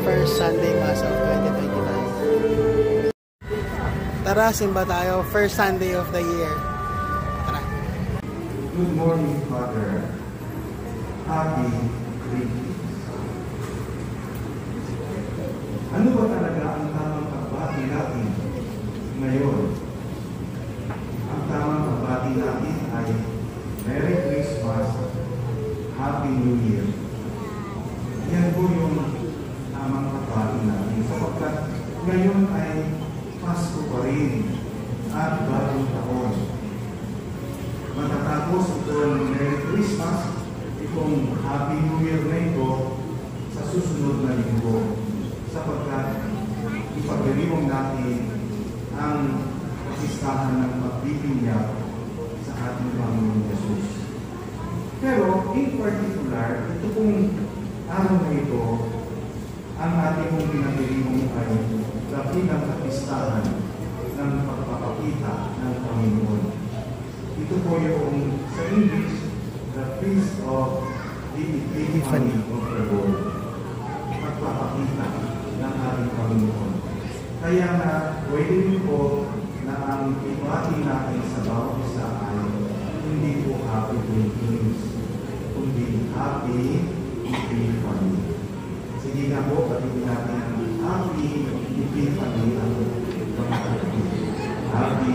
first Sunday Mass of 2025. Tara, simba tayo. First Sunday of the year. Tara. Good morning, Father. Happy Christmas. Ano ba talaga ang tamang pagbati natin ngayon? Ang tamang pagbati natin ay Merry Christmas, Happy New Year. Yan po yung tamang pagbati natin sapagkat ngayon ay Pasko pa rin at bagong taon. Matatapos itong Merry Christmas, itong Happy New Year na ito sa susunod na linggo sapagkat ipagdiriwang natin ang pasistahan ng pagbibinyag sa ating Panginoon Jesus. Pero in particular, ito pong araw na ito, ang ating pong pinagdiriwang ay dakilang kapistahan ng pagpapakita ng Panginoon. Ito po yung sa English, the Feast of the Epiphany of the Lord. Pagpapakita ng ating Panginoon. Kaya na, pwede rin po na ang ibati natin sa bawat isa ay hindi po Happy Greetings, kundi Happy Epiphany. Sige nga po, pati natin ang Happy Epiphany ang mga Happy